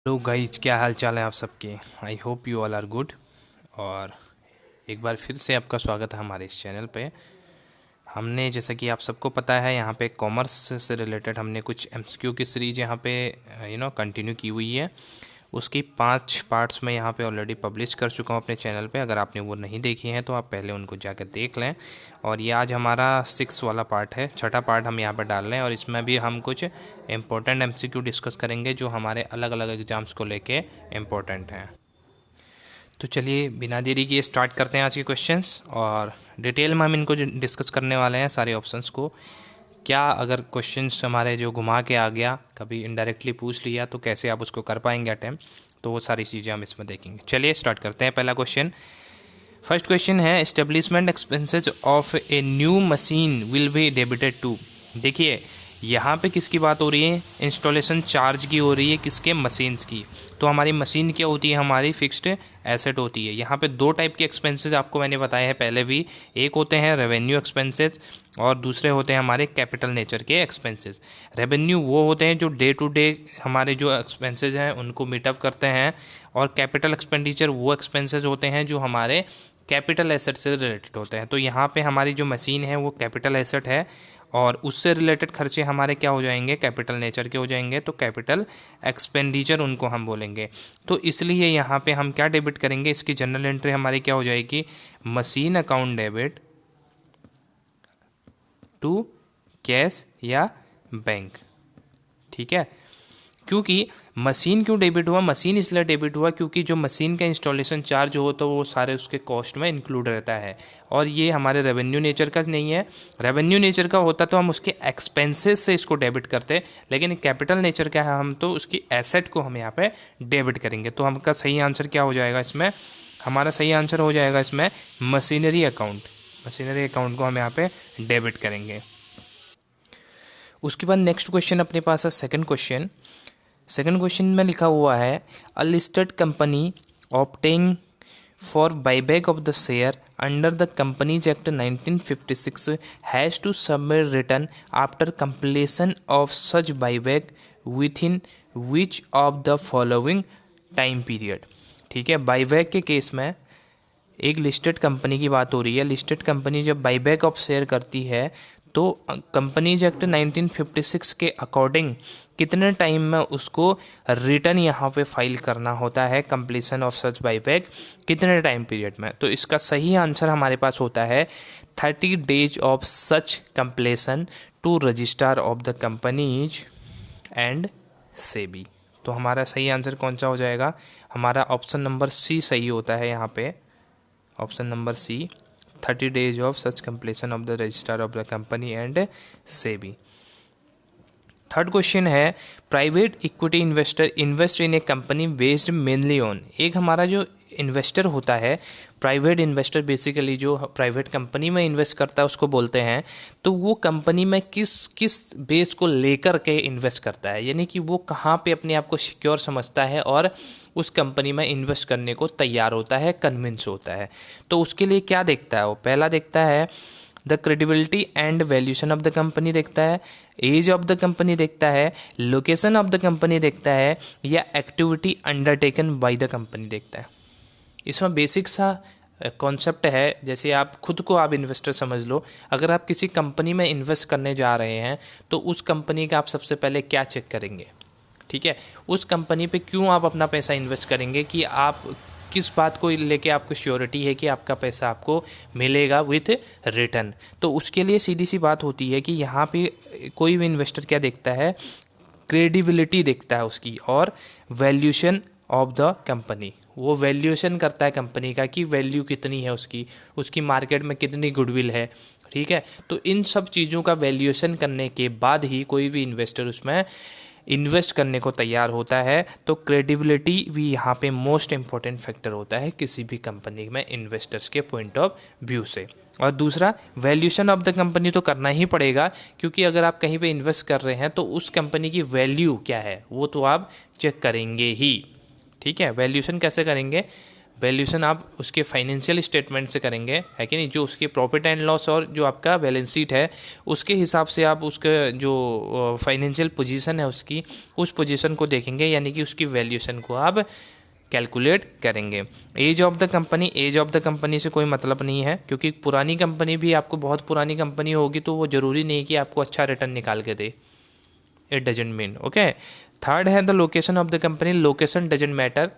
Hello guys, क्या हाल चाल है आप सबके। I hope you all are good. और एक बार फिर से आपका स्वागत है हमारे इस चैनल पे। हमने जैसा कि आप सबको पता है, यहाँ पे कॉमर्स से रिलेटेड हमने कुछ एमसीक्यू की सीरीज यहाँ पे कंटिन्यू की हुई है। उसकी 5 पार्ट्स में यहाँ पे ऑलरेडी पब्लिश कर चुका हूँ अपने चैनल पे। अगर आपने वो नहीं देखी हैं तो आप पहले उनको जाकर देख लें। और ये आज हमारा 6 वाला पार्ट है, छठा पार्ट हम यहाँ पर डाल रहे हैं। और इसमें भी हम कुछ इम्पोर्टेंट एमसीक्यू डिस्कस करेंगे जो हमारे अलग अलग एग्ज़ाम्स को लेके इम्पोर्टेंट हैं। तो चलिए बिना देरी किए स्टार्ट करते हैं आज के क्वेश्चंस। और डिटेल में हम इनको डिस्कस करने वाले हैं, सारे ऑप्शंस को। क्या अगर क्वेश्चंस हमारे जो घुमा के आ गया, कभी इनडायरेक्टली पूछ लिया, तो कैसे आप उसको कर पाएंगे अटैम्प्ट, तो वो सारी चीज़ें हम इसमें देखेंगे। चलिए स्टार्ट करते हैं। पहला क्वेश्चन, फर्स्ट क्वेश्चन है, establishment expenses of a new machine will be debited to. देखिए यहाँ पे किसकी बात हो रही है, इंस्टॉलेशन चार्ज की हो रही है, किसके, मशीन्स की। तो हमारी मशीन क्या होती है, हमारी फिक्स्ड एसेट होती है। यहाँ पे 2 टाइप के एक्सपेंसेस आपको मैंने बताए हैं पहले भी। एक होते हैं रेवेन्यू एक्सपेंसेस और दूसरे होते हैं हमारे कैपिटल नेचर के एक्सपेंसेस। रेवेन्यू वो होते हैं जो डे टू डे हमारे जो एक्सपेंसेस हैं उनको मीटअप करते हैं, और कैपिटल एक्सपेंडिचर वो एक्सपेंसेस होते हैं जो हमारे कैपिटल एसेट से रिलेटेड होते हैं। तो यहाँ पे हमारी जो मशीन है वो कैपिटल एसेट है, और उससे रिलेटेड खर्चे हमारे क्या हो जाएंगे, कैपिटल नेचर के हो जाएंगे। तो कैपिटल एक्सपेंडिचर उनको हम बोलेंगे। तो इसलिए यहाँ पे हम क्या डेबिट करेंगे, इसकी जनरल एंट्री हमारी क्या हो जाएगी, machine account debit to cash या बैंक। ठीक है, क्योंकि मशीन क्यों डेबिट हुआ, मशीन इसलिए डेबिट हुआ क्योंकि जो मशीन का इंस्टॉलेशन चार्ज हो तो वो सारे उसके कॉस्ट में इंक्लूड रहता है, और ये हमारे रेवेन्यू नेचर का नहीं है। रेवेन्यू नेचर का होता तो हम उसके एक्सपेंसेस से इसको डेबिट करते, लेकिन कैपिटल नेचर का है, हम तो उसकी एसेट को हम यहाँ पे डेबिट करेंगे। तो हमका सही आंसर क्या हो जाएगा इसमें, हमारा सही आंसर हो जाएगा इसमें मशीनरी अकाउंट। मशीनरी अकाउंट को हम यहाँ पे डेबिट करेंगे। उसके बाद नेक्स्ट क्वेश्चन अपने पास है सेकंड क्वेश्चन। सेकंड क्वेश्चन में लिखा हुआ है, a listed company opting for buyback of the share under the companies act 1956 has to submit return after completion of such buyback within which of the following time period. ठीक है, buyback के case में एक listed company की बात हो रही है। लिस्टेड कंपनी जब बाईबैक ऑफ शेयर करती है तो कंपनीज एक्ट 1956 के अकॉर्डिंग कितने टाइम में उसको रिटर्न यहाँ पे फाइल करना होता है, कंप्लीशन ऑफ सच बाईबैक कितने टाइम पीरियड में। तो इसका सही आंसर हमारे पास होता है 30 days of such completion to registrar of the companies and SEBI. तो हमारा सही आंसर कौन सा हो जाएगा, हमारा ऑप्शन नंबर सी सही होता है यहाँ पे, option number C, 30 days of such completion of the registrar of the company and SEBI. Third question है, private equity investor invest in a company based mainly on. एक हमारा जो इन्वेस्टर होता है, प्राइवेट इन्वेस्टर बेसिकली जो प्राइवेट कंपनी में invest करता है उसको बोलते हैं। तो वो कंपनी में किस किस बेस को लेकर के इन्वेस्ट करता है, यानी कि वो कहाँ पे अपने आप को सिक्योर समझता है और उस कंपनी में इन्वेस्ट करने को तैयार होता है, कन्विंस होता है। तो उसके लिए क्या देखता है वो, पहला देखता है the credibility and valuation of the company देखता है, एज ऑफ द कंपनी देखता है, लोकेशन ऑफ द कंपनी देखता है, या activity undertaken by the company देखता है। इसमें बेसिक सा कॉन्सेप्ट है, जैसे आप खुद को आप इन्वेस्टर समझ लो। अगर आप किसी कंपनी में इन्वेस्ट करने जा रहे हैं तो उस कंपनी का आप सबसे पहले क्या चेक करेंगे, ठीक है, उस कंपनी पे क्यों आप अपना पैसा इन्वेस्ट करेंगे, कि आप किस बात को लेके आपको श्योरिटी है कि आपका पैसा आपको मिलेगा विथ रिटर्न। तो उसके लिए सीधी सी बात होती है कि यहाँ पे कोई भी इन्वेस्टर क्या देखता है, क्रेडिबिलिटी देखता है उसकी, और वैल्यूशन ऑफ द कंपनी। वो वैल्यूएशन करता है कंपनी का कि वैल्यू कितनी है उसकी, उसकी मार्केट में कितनी गुडविल है। ठीक है, तो इन सब चीज़ों का वैल्यूएशन करने के बाद ही कोई भी इन्वेस्टर उसमें इन्वेस्ट करने को तैयार होता है। तो क्रेडिबिलिटी भी यहाँ पे मोस्ट इम्पॉर्टेंट फैक्टर होता है किसी भी कंपनी में इन्वेस्टर्स के पॉइंट ऑफ व्यू से। और दूसरा, वैल्यूशन ऑफ द कंपनी तो करना ही पड़ेगा, क्योंकि अगर आप कहीं पे इन्वेस्ट कर रहे हैं तो उस कंपनी की वैल्यू क्या है वो तो आप चेक करेंगे ही। ठीक है, वैल्यूशन कैसे करेंगे, वैल्यूएशन आप उसके फाइनेंशियल स्टेटमेंट से करेंगे, है कि नहीं, जो उसके प्रॉफिट एंड लॉस और जो आपका बैलेंस शीट है उसके हिसाब से आप उसका जो फाइनेंशियल पोजीशन है उसकी, उस पोजीशन को देखेंगे, यानी कि उसकी वैल्यूएशन को आप कैलकुलेट करेंगे। Age of the company, age of the company से कोई मतलब नहीं है, क्योंकि पुरानी कंपनी भी, आपको बहुत पुरानी कंपनी होगी तो वो ज़रूरी नहीं कि आपको अच्छा रिटर्न निकाल के दे, it doesn't mean. Okay, third है the location of the company, location doesn't matter,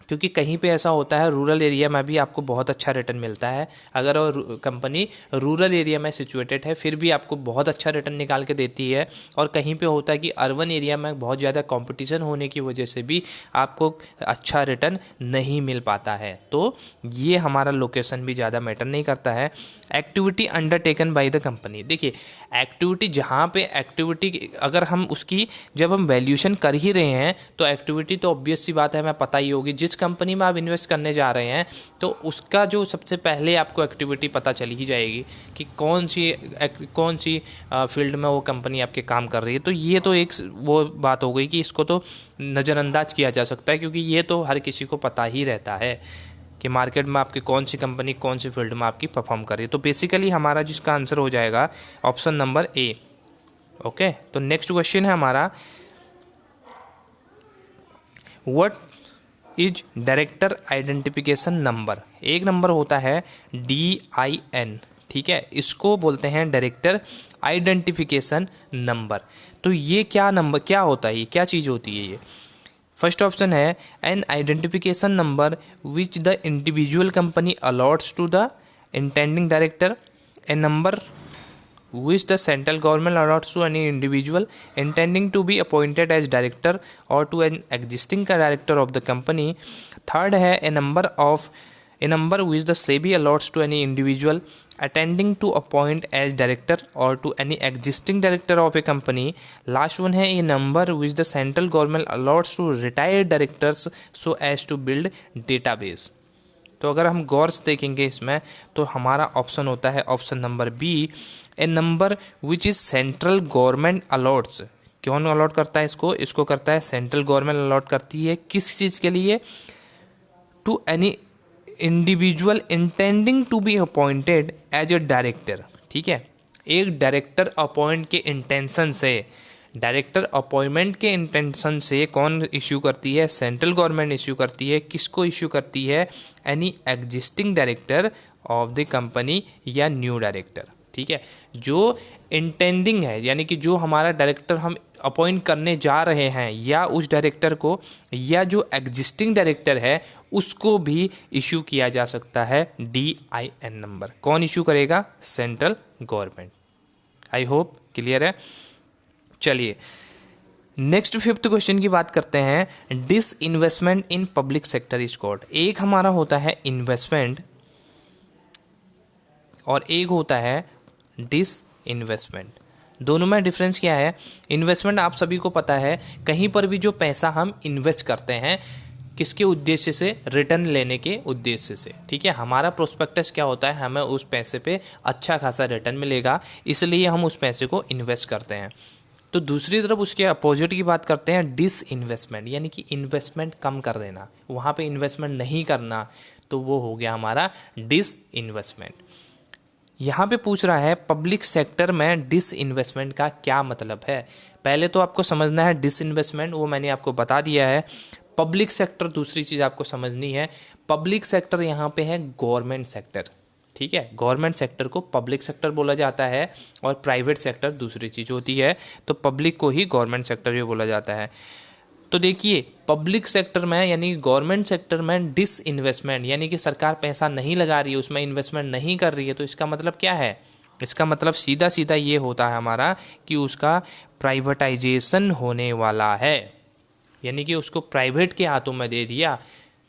क्योंकि कहीं पे ऐसा होता है रूरल एरिया में भी आपको बहुत अच्छा रिटर्न मिलता है, अगर वो कंपनी रूरल एरिया में सिचुएटेड है फिर भी आपको बहुत अच्छा रिटर्न निकाल के देती है, और कहीं पे होता है कि अर्बन एरिया में बहुत ज़्यादा कंपटीशन होने की वजह से भी आपको अच्छा रिटर्न नहीं मिल पाता है, तो ये हमारा लोकेशन भी ज़्यादा मैटर नहीं करता है। Activity undertaken by the company, देखिए एक्टिविटी, जहाँ पे एक्टिविटी अगर हम उसकी जब हम वैल्यूएशन कर ही रहे हैं तो एक्टिविटी तो ऑब्वियस सी बात है हमें पता ही होगी, जिस कंपनी में आप इन्वेस्ट करने जा रहे हैं तो उसका जो सबसे पहले आपको एक्टिविटी पता चल ही जाएगी कि कौन सी फील्ड में वो कंपनी आपके काम कर रही है। तो ये तो एक वो बात हो गई कि इसको तो नज़रअंदाज किया जा सकता है, क्योंकि ये तो हर किसी को पता ही रहता है कि मार्केट में आपकी कौन सी कंपनी कौन सी फील्ड में आपकी परफॉर्म कर रही है। तो बेसिकली हमारा जिसका आंसर हो जाएगा ऑप्शन नंबर ए। ओके, तो नेक्स्ट क्वेश्चन है हमारा, what is director identification number. एक नंबर होता है DIN, ठीक है, इसको बोलते हैं डायरेक्टर आइडेंटिफिकेशन नंबर। तो ये क्या नंबर क्या होता है, ये क्या चीज़ होती है ये। फर्स्ट ऑप्शन है an identification number which the individual company allots to the intending director, a number which the central government allots to any individual intending to be appointed as director or to an existing director of the company. Third है a number which the SEBI allots to any individual attending to appoint as director or to any existing director of a company. Last one है a number which the central government allots to retired directors so as to build database. तो अगर हम गौर से देखेंगे इसमें तो हमारा option होता है option number B, a number which is central government allots. कौन अलॉट करता है इसको करता है सेंट्रल गवर्नमेंट अलॉट करती है, किस चीज़ के लिए, to any individual intending to be appointed as a director, ठीक है, एक डायरेक्टर अपॉइंट के इंटेंशन से, डायरेक्टर अपॉइंटमेंट के इंटेंशन से कौन इश्यू करती है, सेंट्रल गवर्नमेंट इश्यू करती है, किसको इश्यू करती है, any existing director of the company या न्यू डायरेक्टर, ठीक है, जो इंटेंडिंग है, यानी कि जो हमारा डायरेक्टर हम अपॉइंट करने जा रहे हैं या उस डायरेक्टर को या जो एग्जिस्टिंग डायरेक्टर है उसको भी इशू किया जा सकता है DIN नंबर। कौन इशू करेगा, central government. I hope clear है। चलिए नेक्स्ट फिफ्थ क्वेश्चन की बात करते हैं, disinvestment in public sector is called. एक हमारा होता है इन्वेस्टमेंट और एक होता है डिस इन्वेस्टमेंट। दोनों में डिफरेंस क्या है, इन्वेस्टमेंट आप सभी को पता है कहीं पर भी जो पैसा हम इन्वेस्ट करते हैं किसके उद्देश्य से, रिटर्न लेने के उद्देश्य से, ठीक है, हमारा प्रोस्पेक्टस क्या होता है, हमें उस पैसे पे अच्छा खासा रिटर्न मिलेगा इसलिए हम उस पैसे को इन्वेस्ट करते हैं। तो दूसरी तरफ उसके अपोजिट की बात करते हैं डिस इन्वेस्टमेंट, यानी कि इन्वेस्टमेंट कम कर देना, वहाँ पे इन्वेस्टमेंट नहीं करना, तो वो हो गया हमारा डिस इन्वेस्टमेंट। यहाँ पे पूछ रहा है पब्लिक सेक्टर में डिस इन्वेस्टमेंट का क्या मतलब है। पहले तो आपको समझना है डिस इन्वेस्टमेंट, वो मैंने आपको बता दिया है। पब्लिक सेक्टर दूसरी चीज़ आपको समझनी है, पब्लिक सेक्टर यहाँ पे है गवर्नमेंट सेक्टर, ठीक है, गवर्नमेंट सेक्टर को पब्लिक सेक्टर बोला जाता है और प्राइवेट सेक्टर दूसरी चीज़ होती है, तो पब्लिक को ही गवर्नमेंट सेक्टर भी बोला जाता है। तो देखिए पब्लिक सेक्टर में यानी गवर्नमेंट सेक्टर में डिस इन्वेस्टमेंट यानी कि सरकार पैसा नहीं लगा रही है, उसमें इन्वेस्टमेंट नहीं कर रही है, तो इसका मतलब क्या है, इसका मतलब सीधा सीधा ये होता है हमारा कि उसका प्राइवेटाइजेशन होने वाला है, यानी कि उसको प्राइवेट के हाथों में दे दिया।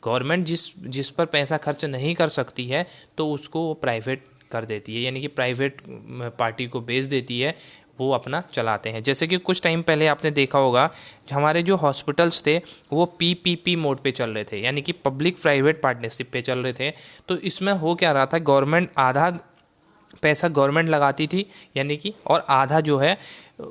गवर्नमेंट जिस पर पैसा खर्च नहीं कर सकती है तो उसको वो प्राइवेट कर देती है, यानी कि प्राइवेट पार्टी को बेच देती है, वो अपना चलाते हैं। जैसे कि कुछ टाइम पहले आपने देखा होगा हमारे जो हॉस्पिटल्स थे वो PPP मोड पे चल रहे थे, यानी कि पब्लिक प्राइवेट पार्टनरशिप पे चल रहे थे। तो इसमें हो क्या रहा था, गवर्नमेंट आधा पैसा गवर्नमेंट लगाती थी, यानी कि, और आधा जो है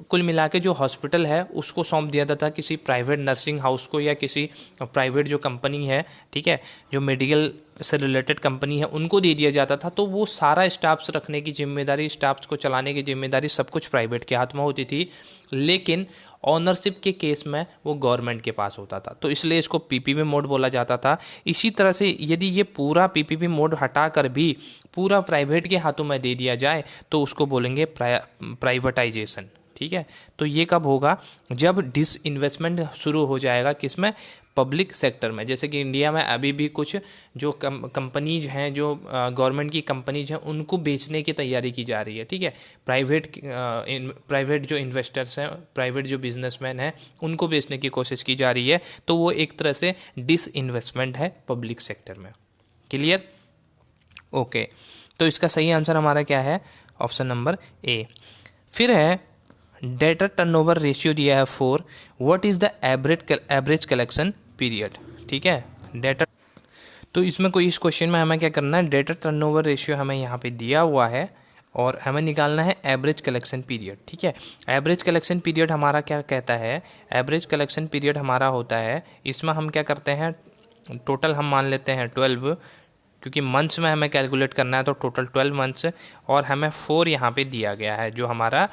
कुल मिला के जो हॉस्पिटल है उसको सौंप दिया जाता था किसी प्राइवेट नर्सिंग हाउस को या किसी प्राइवेट जो कंपनी है, ठीक है, जो मेडिकल से रिलेटेड कंपनी है उनको दे दिया जाता था। तो वो सारा स्टाफ्स रखने की जिम्मेदारी, स्टाफ्स को चलाने की जिम्मेदारी सब कुछ प्राइवेट के हाथ में होती थी, लेकिन ऑनरशिप के केस में वो गवर्नमेंट के पास होता था, तो इसलिए इसको पीपीपी मोड बोला जाता था। इसी तरह से यदि ये पूरा पीपीपी मोड हटा कर भी पूरा प्राइवेट के हाथों में दे दिया जाए तो उसको बोलेंगे प्राइवेटाइजेशन, ठीक है। तो ये कब होगा, जब डिसइन्वेस्टमेंट शुरू हो जाएगा, किसमें, पब्लिक सेक्टर में। जैसे कि इंडिया में अभी भी कुछ जो कंपनीज हैं, जो गवर्नमेंट की कंपनीज हैं, उनको बेचने की तैयारी की जा रही है, ठीक है। प्राइवेट जो इन्वेस्टर्स हैं, प्राइवेट जो बिजनेसमैन हैं, उनको बेचने की कोशिश की जा रही है, तो वो एक तरह से डिसइन्वेस्टमेंट है पब्लिक सेक्टर में। Clear, okay. तो इसका सही आंसर हमारा क्या है, ऑप्शन नंबर ए। फिर है डेटर टर्नओवर रेशियो दिया है 4, what is the average collection period, ठीक है, डेटर। तो इसमें कोई, इस क्वेश्चन में हमें क्या करना है, डेटर टर्नओवर रेशियो हमें यहाँ पे दिया हुआ है और हमें निकालना है एवरेज कलेक्शन पीरियड, ठीक है। एवरेज कलेक्शन पीरियड हमारा क्या कहता है, एवरेज कलेक्शन पीरियड हमारा होता है, इसमें हम क्या करते हैं, टोटल हम मान लेते हैं 12, क्योंकि मंथ्स में हमें कैलकुलेट करना है, तो टोटल 12 मंथ्स, और हमें 4 यहाँ पे दिया गया है जो हमारा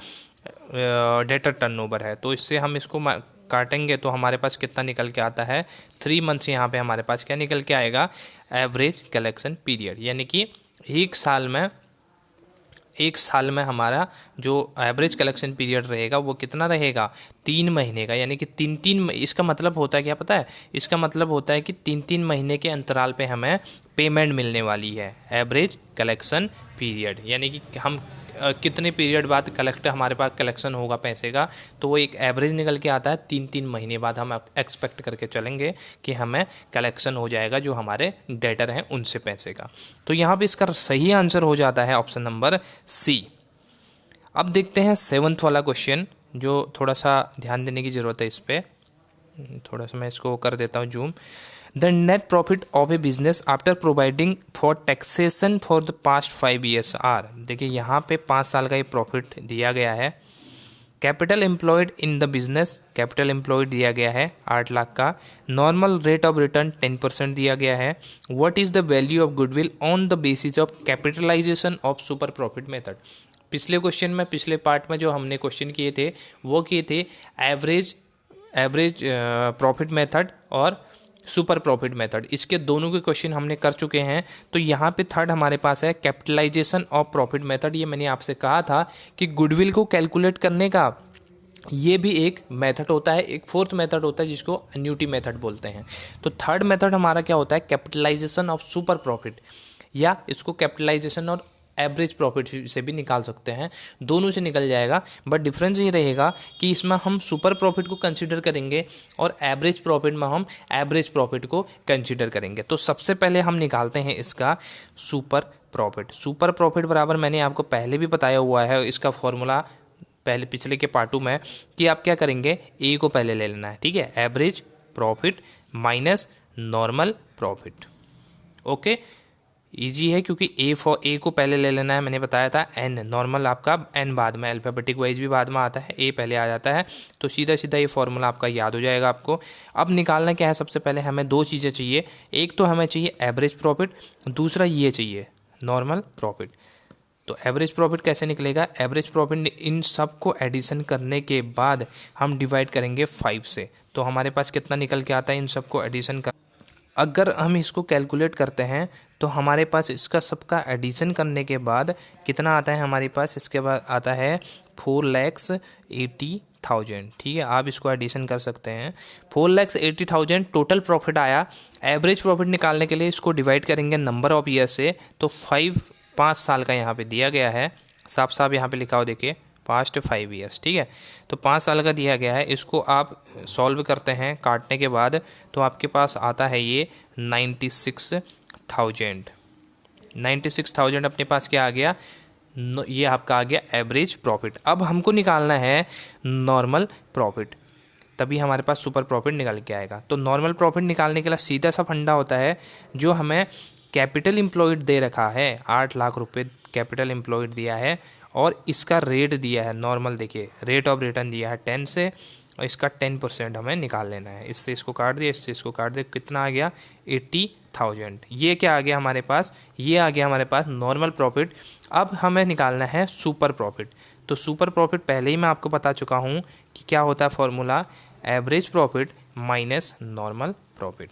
डेटर टर्नओवर है। तो इससे हम इसको काटेंगे तो हमारे पास कितना निकल के आता है, 3 मंथ्स यहाँ पे हमारे पास क्या निकल के आएगा, एवरेज कलेक्शन पीरियड, यानी कि एक साल में हमारा जो एवरेज कलेक्शन पीरियड रहेगा वो कितना रहेगा, 3 महीने का, यानी कि 3 इसका मतलब होता है क्या पता है, इसका मतलब होता है कि 3 महीने के अंतराल पे हमें पेमेंट मिलने वाली है, एवरेज कलेक्शन पीरियड, यानी कि हम कितने पीरियड बाद हमारे पास कलेक्शन होगा पैसे का, तो वो एक एवरेज निकल के आता है। 3 महीने बाद हम एक्सपेक्ट करके चलेंगे कि हमें कलेक्शन हो जाएगा जो हमारे डेटर हैं उनसे पैसे का। तो यहाँ पे इसका सही आंसर हो जाता है ऑप्शन नंबर सी। अब देखते हैं 7th वाला क्वेश्चन, जो थोड़ा सा ध्यान देने की ज़रूरत है इस पर, थोड़ा सा मैं इसको कर देता हूँ zoom. The net profit of a business after providing for taxation for the past 5 years are, देखिए यहाँ पे 5 साल का ये प्रॉफिट दिया गया है। Capital employed in the business, capital employed दिया गया है 8 लाख का। नॉर्मल रेट ऑफ रिटर्न 10% दिया गया है। What is the value of goodwill on the basis of capitalisation of super profit method. पिछले क्वेश्चन में, पिछले पार्ट में जो हमने क्वेश्चन किए थे वो किए थे एवरेज प्रॉफिट मेथड और सुपर प्रॉफिट मेथड, इसके दोनों के क्वेश्चन हमने कर चुके हैं। तो यहाँ पे थर्ड हमारे पास है कैपिटलाइजेशन ऑफ प्रॉफिट मेथड। ये मैंने आपसे कहा था कि गुडविल को कैलकुलेट करने का ये भी एक मेथड होता है, एक फोर्थ मेथड होता है जिसको एन्युटी मेथड बोलते हैं। तो थर्ड मेथड हमारा क्या होता है, कैपिटलाइजेशन ऑफ सुपर प्रॉफिट, या इसको कैपिटलाइजेशन और एवरेज प्रॉफिट से भी निकाल सकते हैं, दोनों से निकल जाएगा। बट डिफरेंस ये रहेगा कि इसमें हम सुपर प्रॉफिट को कंसीडर करेंगे और एवरेज प्रॉफिट में हम एवरेज प्रॉफिट को कंसीडर करेंगे। तो सबसे पहले हम निकालते हैं इसका सुपर प्रॉफिट। सुपर प्रॉफिट बराबर मैंने आपको पहले भी बताया हुआ है इसका फॉर्मूला पहले पिछले के पार्टों में, कि आप क्या करेंगे, ए को पहले ले लेना है, ठीक है, average profit minus normal profit. Okay, easy है क्योंकि ए को पहले ले लेना है, मैंने बताया था। एन नॉर्मल आपका एन बाद में, अल्फाबेटिक वाइज भी बाद में आता है, ए पहले आ जाता है। तो सीधा सीधा ये फॉर्मूला आपका याद हो जाएगा आपको। अब निकालना क्या है, सबसे पहले हमें 2 चीज़ें चाहिए, एक तो हमें चाहिए एवरेज प्रॉफिट, दूसरा ये चाहिए नॉर्मल प्रॉफिट। तो एवरेज प्रॉफिट कैसे निकलेगा, एवरेज प्रॉफिट इन सब को एडिशन करने के बाद हम डिवाइड करेंगे 5 से, तो हमारे पास कितना निकल के आता है इन सबको एडिशन कर। अगर हम इसको कैलकुलेट करते हैं तो हमारे पास इसका सबका एडिशन करने के बाद कितना आता है हमारे पास, इसके बाद आता है 4,80,000, ठीक है। आप इसको एडिशन कर सकते हैं, 4,80,000 टोटल प्रॉफिट आया। एवरेज प्रॉफिट निकालने के लिए इसको डिवाइड करेंगे नंबर ऑफ ईयर से, तो 5 साल का यहाँ पे दिया गया है, साफ साफ यहाँ पे लिखा हो देखिए, पास्ट 5 ईयर्स, ठीक है। तो 5 साल का दिया गया है, इसको आप सॉल्व करते हैं काटने के बाद, तो आपके पास आता है ये 96,000 अपने पास क्या आ गया, ये आपका आ गया एवरेज प्रॉफिट। अब हमको निकालना है नॉर्मल प्रॉफिट, तभी हमारे पास सुपर प्रॉफिट निकल के आएगा। तो नॉर्मल प्रॉफिट निकालने के लिए सीधा सा फंडा होता है, जो हमें कैपिटल एम्प्लॉयड दे रखा है 8 लाख रुपए कैपिटल एम्प्लॉयड दिया है और इसका रेट दिया है नॉर्मल, देखिए रेट ऑफ रिटर्न दिया है 10 से, और इसका 10% हमें निकाल लेना है। इससे इसको काट दिया, इससे इसको काट दिया, कितना आ गया 80,000। ये क्या आ गया हमारे पास, ये आ गया हमारे पास नॉर्मल प्रॉफिट। अब हमें निकालना है सुपर प्रॉफिट। तो सुपर प्रॉफिट पहले ही मैं आपको बता चुका हूँ कि क्या होता है formula, average profit minus normal profit.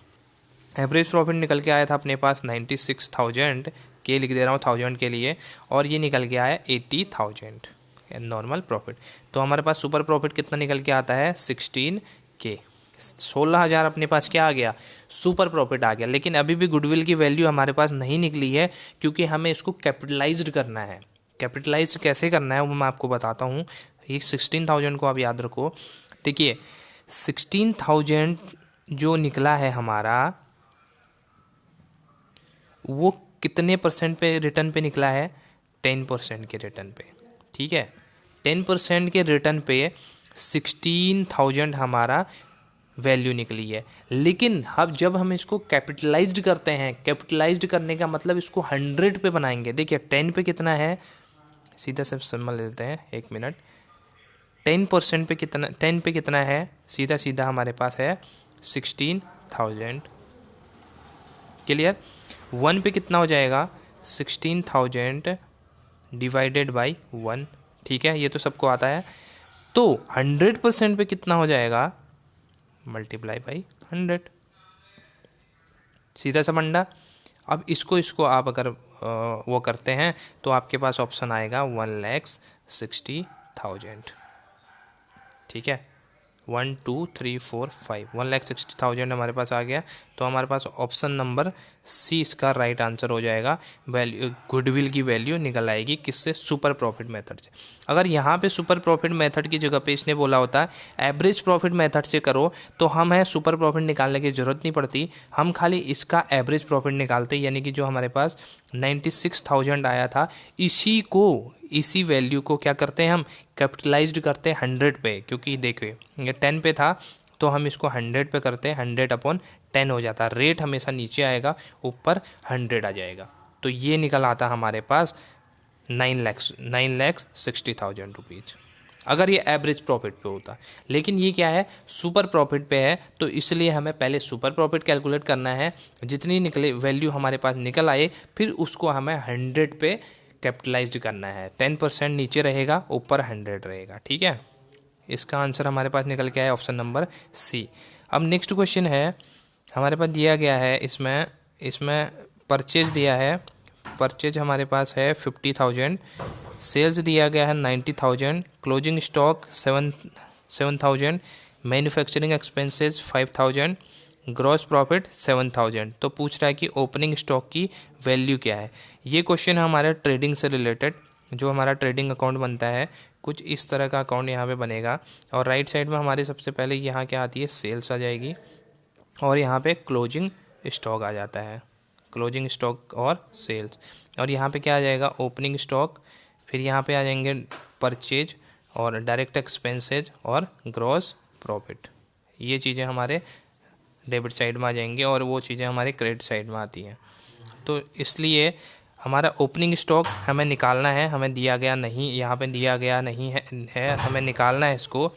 Average profit निकल के आया था अपने पास 96,000 के, लिख दे रहा हूँ 1000 के लिए, और ये निकल के आया 80,000 नॉर्मल प्रॉफिट। तो हमारे पास सुपर प्रॉफिट कितना निकल के आता है 16K। 16,000 अपने पास क्या आ गया, सुपर प्रॉफिट आ गया। लेकिन अभी भी गुडविल की वैल्यू हमारे पास नहीं निकली है, क्योंकि हमें इसको कैपिटलाइज्ड करना है। कैपिटलाइज्ड कैसे करना है वो मैं आपको बताता हूँ। ये 16,000 को आप याद रखो। देखिए 16,000 जो निकला है हमारा, वो कितने परसेंट पे रिटर्न पे निकला है, 10% के रिटर्न पे। ठीक है, 10% के रिटर्न पे 16,000 हमारा वैल्यू निकली है। लेकिन अब जब हम इसको कैपिटलाइज्ड करते हैं, कैपिटलाइज्ड करने का मतलब इसको 100 पे बनाएंगे। देखिए 10 पे कितना है, सीधा से समझ लेते हैं, 1 मिनट। 10% पे कितना, 10 पे कितना है, सीधा सीधा हमारे पास है 16,000। क्लियर। 1 पे कितना हो जाएगा 16,000 डिवाइडेड बाई 1। ठीक है, ये तो सबको आता है। तो 100% पे कितना हो जाएगा, मल्टीप्लाई बाई 100। सीधा सा मंडा। अब इसको आप अगर वो करते हैं तो आपके पास ऑप्शन आएगा 1,60,000। ठीक है, 1 2 3 4 5, 1,60,000 हमारे पास आ गया। तो हमारे पास ऑप्शन नंबर सी इसका राइट आंसर हो जाएगा। वैल्यू, गुडविल की वैल्यू निकल आएगी किससे, सुपर प्रॉफिट मेथड से। अगर यहाँ पे सुपर प्रॉफिट मेथड की जगह पे इसने बोला होता है एवरेज प्रॉफिट मेथड से करो, तो हमें सुपर प्रॉफिट निकालने की ज़रूरत नहीं पड़ती। हम खाली इसका एवरेज प्रॉफिट निकालते, यानी कि जो हमारे पास 96,000 आया था, इसी वैल्यू को क्या करते हैं हम, कैपिटलाइज्ड करते हैं 100 पे। क्योंकि देखिए ये 10 पे था, तो हम इसको 100 पे करते हैं, 100/10 हो जाता है। रेट हमेशा नीचे आएगा, ऊपर 100 आ जाएगा। तो ये निकल आता हमारे पास 9,60,000 रुपीज़, अगर ये एवरेज प्रॉफिट पे होता। लेकिन ये क्या है, सुपर प्रॉफिट पे है, तो इसलिए हमें पहले सुपर प्रॉफिट कैलकुलेट करना है। जितनी निकले वैल्यू हमारे पास निकल आए, फिर उसको हमें 100 पे कैपिटलाइज्ड करना है। 10% नीचे रहेगा, ऊपर 100 रहेगा। ठीक है, इसका आंसर हमारे पास निकल के आया ऑप्शन नंबर सी। अब नेक्स्ट क्वेश्चन है, हमारे पास दिया गया है इसमें परचेज दिया है। परचेज हमारे पास है 50,000, सेल्स दिया गया है 90,000, closing stock 7,000, manufacturing expenses 5,000, gross profit 7,000। तो पूछ रहा है कि ओपनिंग स्टॉक की वैल्यू क्या है। ये क्वेश्चन है हमारे ट्रेडिंग से रिलेटेड। जो हमारा ट्रेडिंग अकाउंट बनता है, कुछ इस तरह का अकाउंट यहाँ पे बनेगा, और राइट साइड में हमारे सबसे पहले यहाँ क्या आती है, सेल्स आ जाएगी, और यहाँ पे क्लोजिंग स्टॉक आ जाता है, क्लोजिंग स्टॉक और सेल्स। और यहाँ पे क्या आ जाएगा, ओपनिंग स्टॉक। फिर यहाँ पे आ जाएंगे परचेज और डायरेक्ट एक्सपेंसेज और ग्रॉस प्रॉफिट। ये चीज़ें हमारे डेबिट साइड में आ जाएंगी, और वो चीज़ें हमारे क्रेडिट साइड में आती हैं। तो इसलिए हमारा ओपनिंग स्टॉक हमें निकालना है, हमें दिया गया नहीं, यहाँ पे दिया गया नहीं है, हमें निकालना है इसको।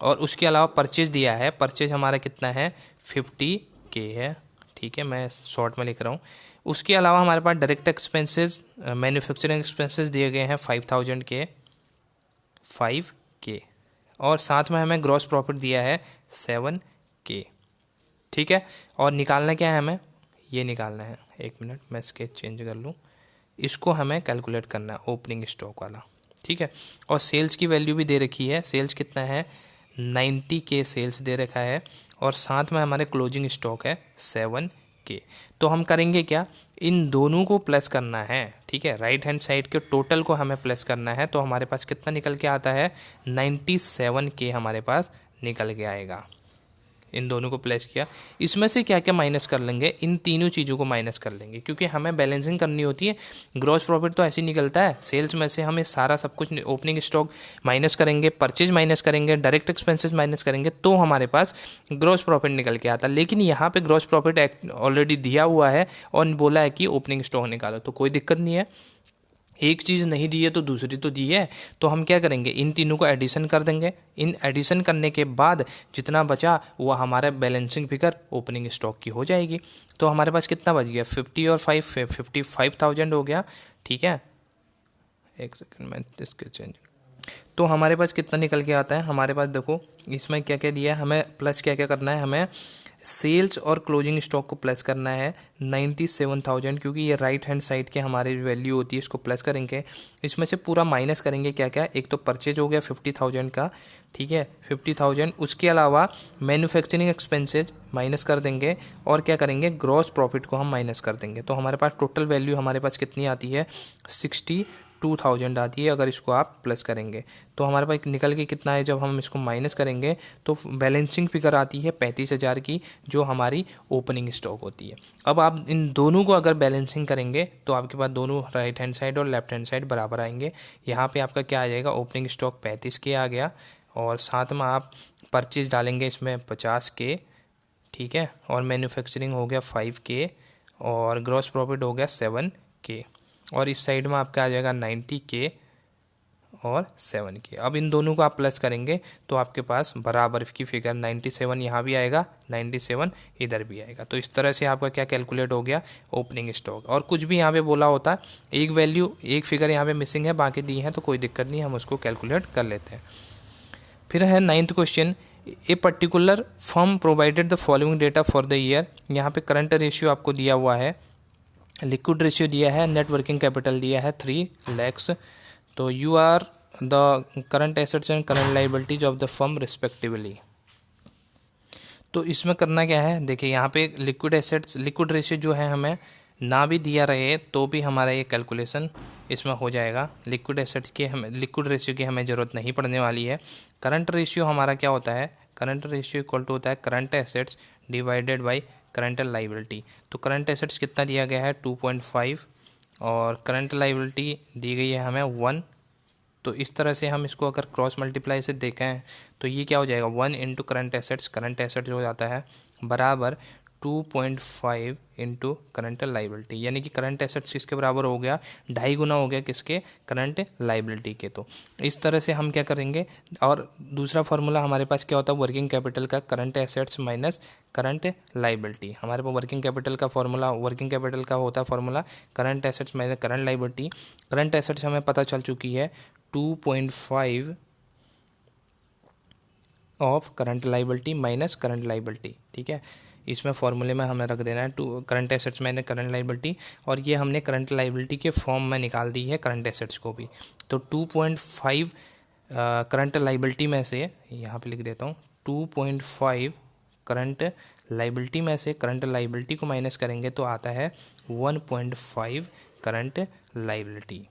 और उसके अलावा परचेज दिया है, परचेज हमारा कितना है 50K है। ठीक है, मैं शॉर्ट में लिख रहा हूँ। उसके अलावा हमारे पास डायरेक्ट एक्सपेंसेस, मैन्युफैक्चरिंग एक्सपेंसेस दिए गए हैं 5,000 के 5K, और साथ में हमें ग्रॉस प्रॉफिट दिया है 7K। ठीक है, और निकालना क्या है हमें, ये निकालना है। 1 मिनट, मैं स्केच चेंज कर लूँ। इसको हमें कैलकुलेट करना है, ओपनिंग स्टॉक वाला। ठीक है, और सेल्स की वैल्यू भी दे रखी है। सेल्स कितना है 90K सेल्स दे रखा है, और साथ में हमारे क्लोजिंग स्टॉक है 7K। तो हम करेंगे क्या, इन दोनों को प्लस करना है। ठीक है, राइट हैंड साइड के टोटल को हमें प्लस करना है। तो हमारे पास कितना निकल के आता है 97K हमारे पास निकल के आएगा। इन दोनों को प्लस किया, इसमें से क्या क्या माइनस कर लेंगे, इन तीनों चीज़ों को माइनस कर लेंगे, क्योंकि हमें बैलेंसिंग करनी होती है। ग्रॉस प्रॉफिट तो ऐसे ही निकलता है, सेल्स में से हमें सारा सब कुछ, ओपनिंग स्टॉक माइनस करेंगे, परचेज माइनस करेंगे, डायरेक्ट एक्सपेंसेस माइनस करेंगे, तो हमारे पास ग्रॉस प्रॉफिट निकल के आता है। लेकिन यहाँ पे ग्रॉस प्रॉफिट ऑलरेडी दिया हुआ है और बोला है कि ओपनिंग स्टॉक निकालो, तो कोई दिक्कत नहीं है। एक चीज़ नहीं दी है तो दूसरी तो दी है, तो हम क्या करेंगे, इन तीनों को एडिशन कर देंगे। इन एडिशन करने के बाद जितना बचा वो हमारा बैलेंसिंग फिगर ओपनिंग स्टॉक की हो जाएगी। तो हमारे पास कितना बच गया, 50 और 5 55,000 हो गया। ठीक है, एक सेकंड में इसके चेंज। तो हमारे पास कितना निकल के आता है, हमारे पास देखो इसमें क्या क्या दिया है, हमें प्लस क्या क्या करना है, हमें सेल्स और क्लोजिंग स्टॉक को प्लस करना है 97,000, क्योंकि ये राइट हैंड साइड के हमारी वैल्यू होती है, इसको प्लस करेंगे। इसमें से पूरा माइनस करेंगे क्या क्या, एक तो परचेज हो गया 50,000 का, ठीक है 50,000। उसके अलावा मैन्युफैक्चरिंग एक्सपेंसेज माइनस कर देंगे, और क्या करेंगे, ग्रॉस प्रॉफिट को हम माइनस कर देंगे। तो हमारे पास टोटल वैल्यू हमारे पास कितनी आती है, 62,000 आती है अगर इसको आप प्लस करेंगे। तो हमारे पास निकल के कितना है, जब हम इसको माइनस करेंगे तो बैलेंसिंग फिगर आती है 35,000 की, जो हमारी ओपनिंग स्टॉक होती है। अब आप इन दोनों को अगर बैलेंसिंग करेंगे तो आपके पास दोनों राइट हैंड साइड और लेफ्ट हैंड साइड बराबर आएंगे। यहाँ पे आपका क्या आ जाएगा, ओपनिंग स्टॉक 35 के आ गया, और साथ में आप परचेज डालेंगे इसमें 50 के, ठीक है, और मैन्युफैक्चरिंग हो गया 5 के, और ग्रॉस प्रॉफिट हो गया 7 के, और इस साइड में आपका आ जाएगा 90 के और 7 के। अब इन दोनों को आप प्लस करेंगे तो आपके पास बराबर की फिगर 97 यहाँ भी आएगा, 97 इधर भी आएगा। तो इस तरह से आपका क्या कैलकुलेट हो गया, ओपनिंग स्टॉक। और कुछ भी यहाँ पे बोला होता, एक वैल्यू एक फिगर यहाँ पे मिसिंग है, बाकी दी है तो कोई दिक्कत नहीं, हम उसको कैलकुलेट कर लेते हैं। फिर है 9th question, a particular firm provided the following data for the year. यहाँ पे करंट रेशियो आपको दिया हुआ है, लिक्विड रेशियो दिया है, नेट वर्किंग कैपिटल दिया है 3 lakhs। तो you are the current assets and current liabilities of the firm respectively. तो इसमें करना क्या है, देखिए यहाँ पे लिक्विड एसेट्स, लिक्विड रेशियो जो है हमें ना भी दिया रहे तो भी हमारा ये कैलकुलेशन इसमें हो जाएगा। लिक्विड एसेट्स के हमें, लिक्विड रेशियो की हमें ज़रूरत नहीं पड़ने वाली है। करंट रेशियो हमारा क्या होता है, करंट रेशियो इक्वल टू होता है current assets divided by current liability. तो करंट एसेट्स कितना दिया गया है 2.5, और करंट लाइबिलिटी दी गई है हमें 1। तो इस तरह से हम इसको अगर क्रॉस मल्टीप्लाई से देखें तो ये क्या हो जाएगा, 1 इंटू करंट एसेट्स हो जाता है बराबर 2.5 इंटू करंट लाइबिलिटी, यानी कि करंट एसेट्स किसके बराबर हो गया, 2.5 गुना हो गया किसके, करंट लाइबिलिटी के। तो इस तरह से हम क्या करेंगे, और दूसरा फार्मूला हमारे पास क्या होता है, वर्किंग कैपिटल का, current assets minus current liability. हमारे पास वर्किंग कैपिटल का फार्मूला, वर्किंग कैपिटल का होता है formula current assets minus current liability. Current assets हमें पता चल चुकी है 2.5 of current liability minus current liability, ठीक है। इसमें फॉर्मूले में हमें रख देना है two current assets minus current liability, और ये हमने करंट लाइबिलिटी के फॉर्म में निकाल दी है करंट एसेट्स को भी। तो 2.5 करंट लाइबिलिटी में से, यहाँ पे लिख देता हूँ, 2.5 करंट लाइबिलिटी में से करंट लाइबिलिटी को माइनस करेंगे तो आता है 1.5 करंट लाइबिलिटी।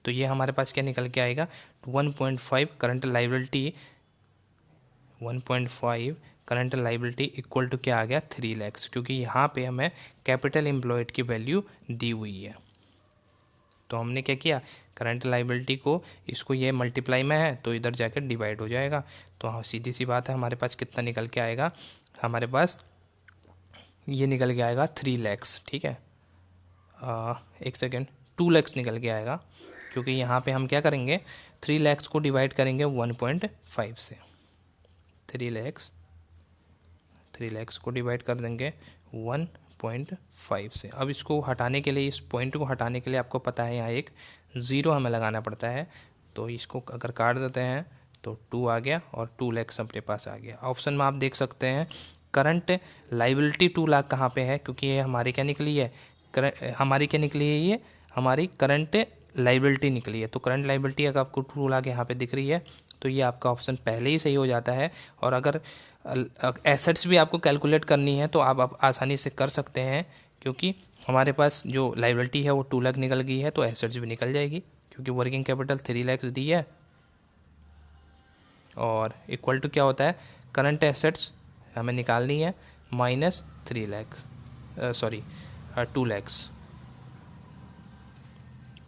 तो ये हमारे पास क्या निकल के आएगा, 1.5 current liability, 1.5 current liability equal to क्या आ गया, 3 lakhs, क्योंकि यहाँ पे हमें कैपिटल एम्प्लॉयड की वैल्यू दी हुई है। तो हमने क्या किया, करंट लाइबिलिटी को, इसको ये मल्टीप्लाई में है तो इधर जाकर डिवाइड हो जाएगा। तो हाँ सीधी सी बात है, हमारे पास कितना निकल के आएगा, हमारे पास ये निकल के आएगा 3 lakhs, ठीक है। एक सेकेंड, 2 lakhs निकल के आएगा, क्योंकि यहाँ पे हम क्या करेंगे, 3 lakhs को डिवाइड करेंगे 1.5 से। 3 lakhs को डिवाइड कर देंगे 1.5 से। अब इसको हटाने के लिए, इस पॉइंट को हटाने के लिए आपको पता है यहाँ एक 0 हमें लगाना पड़ता है। तो इसको अगर काट देते हैं तो 2 आ गया, और 2 lakhs अपने पास आ गया। ऑप्शन में आप देख सकते हैं करंट लाइबिलिटी 2 लाख कहाँ पे है, क्योंकि ये हमारी क्या निकली है, हमारी क्या निकली है, ये हमारी करंट लाइबिलिटी निकली है। तो करंट लाइबिलिटी अगर आपको 2 लाख यहाँ पे दिख रही है तो ये आपका ऑप्शन पहले ही सही हो जाता है। और अगर एसेट्स भी आपको कैलकुलेट करनी है तो आप आसानी से कर सकते हैं, क्योंकि हमारे पास जो लाइबिलिटी है वो 2 लाख निकल गई है, तो एसेट्स भी निकल जाएगी, क्योंकि वर्किंग कैपिटल 3 lakhs दी है, और इक्वल टू क्या होता है, करंट एसेट्स हमें निकालनी है minus 3 lakhs, sorry 2 lakhs,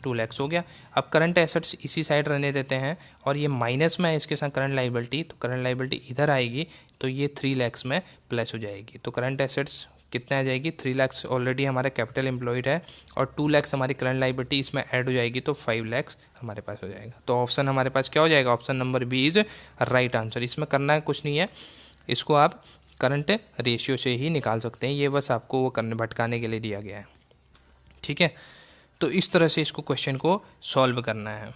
2 lakhs हो गया। अब करंट एसेट्स इसी साइड रहने देते हैं, और ये माइनस में है इसके साथ करंट लाइबिलिटी, तो करंट लाइबिलिटी इधर आएगी तो ये 3 lakhs में प्लस हो जाएगी। तो करंट एसेट्स कितना आ जाएगी, 3 लाख ऑलरेडी हमारा कैपिटल एम्प्लॉयड है और 2 लाख हमारी करंट लाइबिलिटी इसमें ऐड हो जाएगी, तो 5 लाख हमारे पास हो जाएगा। तो ऑप्शन हमारे पास क्या हो जाएगा, option number B is right answer. इसमें करना है कुछ नहीं है, इसको आप करंट रेशियो से ही निकाल सकते हैं, ये बस आपको वो करने भटकाने के लिए दिया गया है, ठीक है। तो इस तरह से इसको क्वेश्चन को सॉल्व करना है।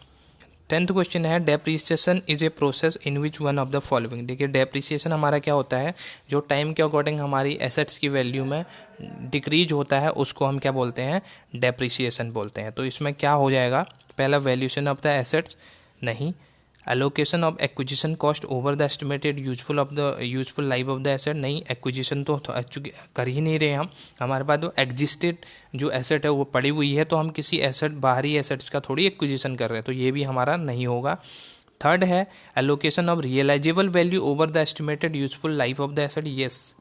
10th क्वेश्चन है depreciation is a process in which one of the following. देखिए डेप्रिसिएशन हमारा क्या होता है, जो टाइम के अकॉर्डिंग हमारी एसेट्स की वैल्यू में डिक्रीज होता है उसको हम क्या बोलते हैं, डेप्रिसिएशन बोलते हैं। तो इसमें क्या हो जाएगा, पहला वैल्यूएशन ऑफ द एसेट्स नहीं, allocation of acquisition cost over the estimated useful life of the asset नहीं, एक्विजिशन तो कर ही नहीं रहे हम, हमारे पास जो एग्जिस्टेड जो एसेट है वो पड़ी हुई है, तो हम किसी एसेट बाहरी एसेट्स का थोड़ी एक्विजिशन कर रहे हैं, तो ये भी हमारा नहीं होगा। थर्ड है allocation of realisable value over the estimated useful life of the asset, yes.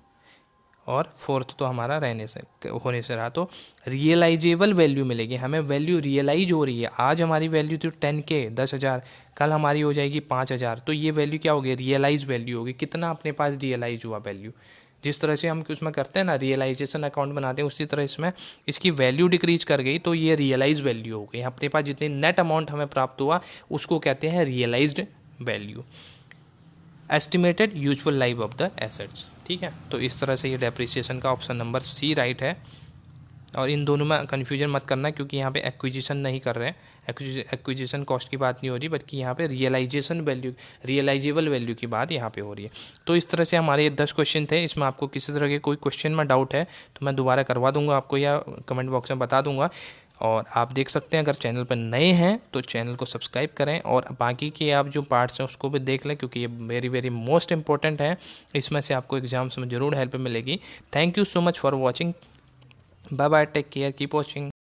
और फोर्थ तो हमारा रहने से होने से रहा, तो रियलाइजेबल वैल्यू मिलेगी हमें, वैल्यू रियलाइज हो रही है। आज हमारी वैल्यू थी 10K 10,000, कल हमारी हो जाएगी 5,000, तो ये वैल्यू क्या होगी, रियलाइज वैल्यू होगी, कितना अपने पास रियलाइज हुआ वैल्यू। जिस तरह से हम उसमें करते हैं ना, रियलाइजेशन अकाउंट बनाते हैं, उसी तरह इसमें इसकी वैल्यू डिक्रीज कर गई तो ये रियलाइज वैल्यू हो गई। अपने पास जितनी नेट अमाउंट हमें प्राप्त हुआ उसको कहते हैं realised value, estimated useful life of the assets, ठीक है। तो इस तरह से ये डेप्रिसिएशन का ऑप्शन नंबर सी राइट है। और इन दोनों में कन्फ्यूजन मत करना क्योंकि यहाँ पे एक्विजिशन नहीं कर रहे हैं, एक्विजिशन कॉस्ट की बात नहीं हो रही, बल्कि यहाँ पे रियलाइजेशन वैल्यू, रियलाइजेबल वैल्यू की बात यहाँ पे हो रही है। तो इस तरह से हमारे ये 10 क्वेश्चन थे, इसमें आपको किसी तरह के कोई क्वेश्चन में डाउट है तो मैं दोबारा करवा दूंगा आपको या कमेंट बॉक्स में बता दूंगा। और आप देख सकते हैं अगर चैनल पर नए हैं तो चैनल को सब्सक्राइब करें और बाकी के आप जो पार्ट्स हैं उसको भी देख लें क्योंकि ये वेरी वेरी मोस्ट इंपॉर्टेंट है, इसमें से आपको एग्जाम्स में ज़रूर हेल्प मिलेगी। Thank you so much for watching, bye bye, take care, keep watching.